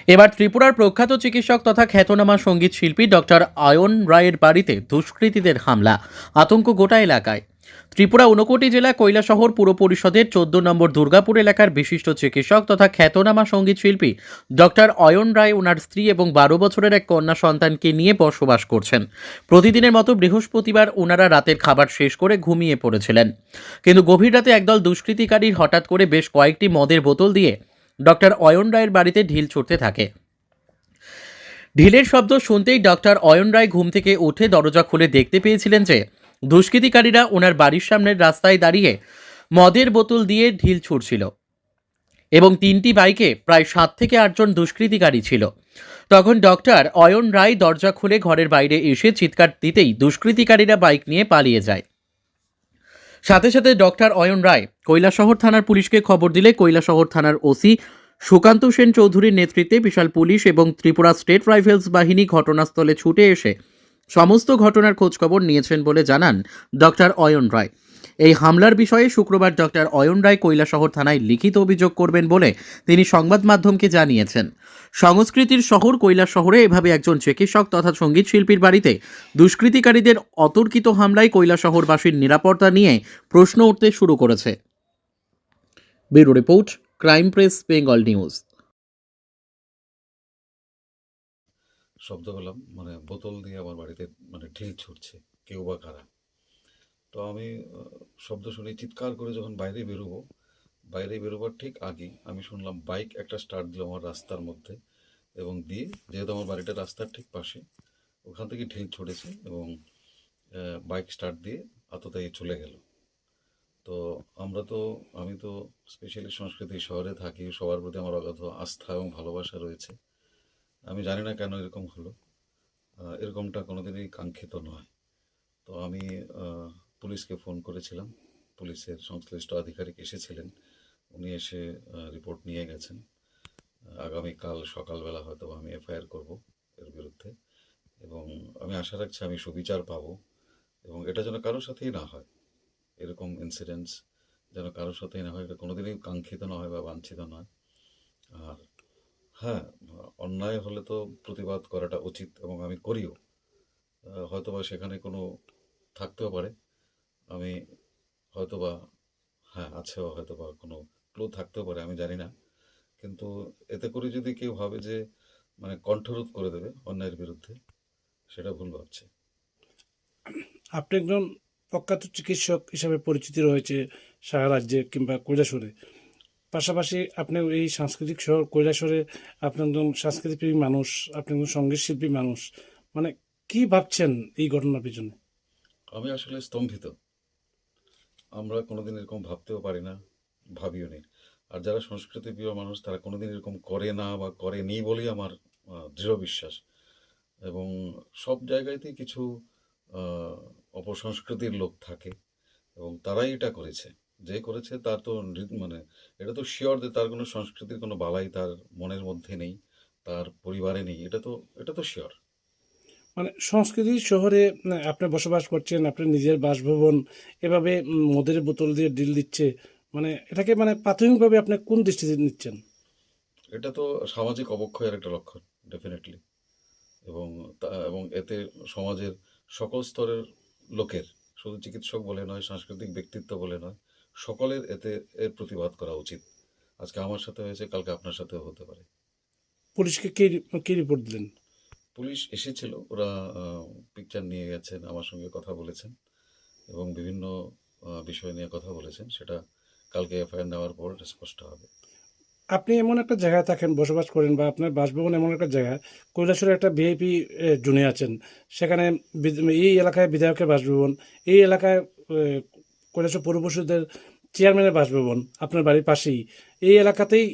এবার ত্রিপুরার প্রখ্যাত চিকিৎসক তথা খ্যাতনামা সঙ্গীত শিল্পী ডক্টর আয়ন রায়ের বাড়িতে দুষ্কৃতীদের হামলা, আতঙ্ক গোটা এলাকায়। ত্রিপুরা ঊনকোটি জেলা কৈলাসহর পুর পরিষদের 14 নম্বর দুর্গাপুর এলাকার বিশিষ্ট চিকিৎসক তথা খ্যাতনামা সঙ্গীত শিল্পী ডক্টর অয়ন রায় ওনার স্ত্রী এবং 12 বছরের এক কন্যা সন্তানকে নিয়ে বসবাস করছেন। প্রতিদিনের মতো বৃহস্পতিবার ওনারা রাতের খাবার শেষ করে ঘুমিয়ে পড়েছিলেন, কিন্তু গভীর রাতে একদল দুষ্কৃতিকারী হঠাৎ করে বেশ কয়েকটি মদের বোতল দিয়ে ডক্টর অয়ন রায়ের বাড়িতে ঢিল ছুটতে থাকে। ঢিলের শব্দ শুনতেই ডক্টর অয়ন রায় ঘুম থেকে উঠে দরজা খুলে দেখতে পেয়েছিলেন যে দুষ্কৃতিকারীরা ওনার বাড়ির সামনের রাস্তায় দাঁড়িয়ে মদের বোতল দিয়ে ঢিল ছুড়ছিল এবং 3টি বাইকে প্রায় 7 থেকে 8 জন দুষ্কৃতিকারী ছিল। তখন ডক্টর অয়ন রায় দরজা খুলে ঘরের বাইরে এসে চিৎকার দিতেই দুষ্কৃতিকারীরা বাইক নিয়ে পালিয়ে যায়। সাথে সাথে ডক্টর অয়ন রায় কৈলাসহর থানার পুলিশকে খবর দিলে কৈলাসহর থানার ওসি সুকান্ত সেন চৌধুরীর নেতৃত্বে বিশাল পুলিশ এবং ত্রিপুরা স্টেট রাইফেলস বাহিনী ঘটনাস্থলে ছুটে এসে সমস্ত ঘটনার খোঁজখবর নিয়েছেন বলে জানান ডক্টর অয়ন রায়। এই হামলার বিষয়ে শুক্রবার ডক্টর অয়ন রায় কৈলাসহর থানায় লিখিত অভিযোগ করবেন বলে তিনি সংবাদ মাধ্যমকে জানিয়েছেন। সংস্কৃতির শহর কৈলাসহরে এভাবে একজন চিকিৎসক তথা সঙ্গীত শিল্পীর বাড়িতে দুষ্কৃতিকারীদের অতর্কিত হামলায় কৈলাসহরবাসীর নিরাপত্তা নিয়ে প্রশ্ন উঠতে শুরু করেছে। Bureau report, crime press, Bengal news. শব্দ পেলাম, মানে বোতল দিয়ে আমার বাড়িতে ঢিল ছুটছে, কেউ বা কারা। তো আমি শব্দ শুনে চিৎকার করে যখন বাইরে বেরোবার ঠিক আগে আমি শুনলাম বাইক একটা স্টার্ট দিল আমার রাস্তার মধ্যে, এবং দিয়ে যেহেতু আমার বাড়িটা রাস্তার ঠিক পাশে, ওখান থেকে ঢিল ছুটেছে এবং বাইক স্টার্ট দিয়ে আততায়ী চলে গেল। তো আমি তো স্পেশালি সংস্কৃতি শহরে থাকি, সবার প্রতি আমার অগাধ আস্থা এবং ভালোবাসা রয়েছে। আমি জানি না কেন এরকম হলো, এরকমটা কোনোদিনই কাঙ্ক্ষিত নয়। তো আমি পুলিশকে ফোন করেছিলাম, পুলিশের সংশ্লিষ্ট আধিকারিক এসেছিলেন, উনি এসে রিপোর্ট নিয়ে গেছেন। আগামীকাল সকালবেলা হয়তো আমি এফআইআর করব এর বিরুদ্ধে, এবং আমি আশা রাখছি আমি সুবিচার পাবো, এবং এটা যেন কারোর সাথেই না হয়, এরকম ইনসিডেন্টস যেন কারোর সাথেই না হয়, এটা কোনোদিনই কাঙ্ক্ষিত নয় বা বাঞ্ছিত নয়। আর হ্যাঁ, অন্যায় হলে তো প্রতিবাদ করাটা উচিত, এবং আমি করিও। হয়তোবা সেখানে কোনো থাকতেও পারে, আমি হয়তোবা আছেও, হয়তোবা কোনো ক্লু থাকতেও পারে, আমি জানি না। কিন্তু এতে করে যদি কেউ ভাবে যে কণ্ঠরোধ করে দেবে অন্যায়ের বিরুদ্ধে, সেটা ভুল ভাবছে। আপনি একজন প্রখ্যাত চিকিৎসক হিসাবে পরিচিতি রয়েছে সারা রাজ্যে কিংবা কৈলাসহরে। পাশাপাশি আপনি এই সাংস্কৃতিক শহর কৈলাসহরে আপনি একজন সংস্কৃতিপ্রেমী মানুষ, আপনি একজন সঙ্গীত শিল্পী মানুষ, মানে কি ভাবছেন এই ঘটনার পিছনে? আমি আসলে স্তম্ভিত। আমরা কোনোদিন এরকম ভাবতেও পারি না, ভাবিও নি। আর যারা সংস্কৃতি প্রিয় মানুষ তারা কোনোদিন এরকম করে না বা করেনি বলেই আমার দৃঢ় বিশ্বাস। এবং সব জায়গাতেই কিছু অপসংস্কৃতির লোক থাকে, এবং তারাই এটা করেছে। যে করেছে তার তো এটা তো শিওর যে তার কোনো সংস্কৃতির কোনো বালাই তার মনের মধ্যে নেই, তার পরিবারে নেই, এটা তো শিওর। মানে সংস্কৃতির শহরে আপনি বসবাস করছেন, আপনার নিজের বাসভবন, এভাবে মদের বোতল দিয়ে ডিল দিচ্ছে, মানে এটাকে প্রাথমিকভাবে আপনি কোন দৃষ্টিতে নিচ্ছেন? এটা তো সামাজিক অবক্ষয়ের একটা লক্ষণ, ডেফিনেটলি। এবং এবং এতে সমাজের সকল স্তরের লোকের, শুধু চিকিৎসক বলে নয়, সাংস্কৃতিক ব্যক্তিত্ব বলে নয়, সকলের এর প্রতিবাদ করা উচিত। আজকে আমার সাথে হয়েছে, কালকে আপনার সাথেও হতে পারে। পুলিশকে কি রিপোর্ট দিলেন? পুলিশ এসেছিল, ওরা পিকচার নিয়ে গেছেন, আমার সঙ্গে কথা বলেছেন, এবং বিভিন্ন বিষয় নিয়ে কথা বলেছেন। সেটা কালকে এফআইআর নেওয়ার পর স্পষ্ট হবে। আপনি এমন একটা জায়গায় থাকেন, বসবাস করেন, বা আপনার বাসভবন এমন একটা জায়গা, কৈলাসহরে একটা ভিআইপি জোনে আছেন, সেখানে এই এলাকায় বিধায়কের বাসভবন, এই এলাকায় কৈলাসহর পৌর পরিষদের চেয়ারম্যানের বাসভবন আপনার বাড়ির পাশেই, এই এলাকাতেই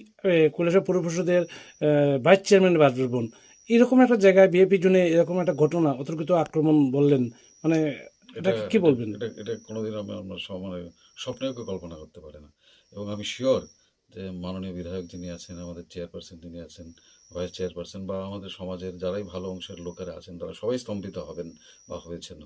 কৈলাসহর পৌর পরিষদের ভাইস চেয়ারম্যানের বাসভবন। এরকম একটা জায়গায় ভিআইপি জোনে এরকম একটা ঘটনা, অতর্কিত আক্রমণ বললেন, মানে এটা এটাকে কি এটা বলবেন? এটা এটা কোনোদিন আমরা স্বপ্নেও কেউ কল্পনা করতে পারে না। এবং আমি শিওর যে মাননীয় বিধায়ক যিনি আছেন, আমাদের চেয়ারপারসন যিনি আছেন, ভাইস চেয়ারপারসন, বা আমাদের সমাজের যারাই ভালো অংশের লোকেরা আছেন, তারা সবাই স্তম্ভিত হবেন বা হয়েছেন।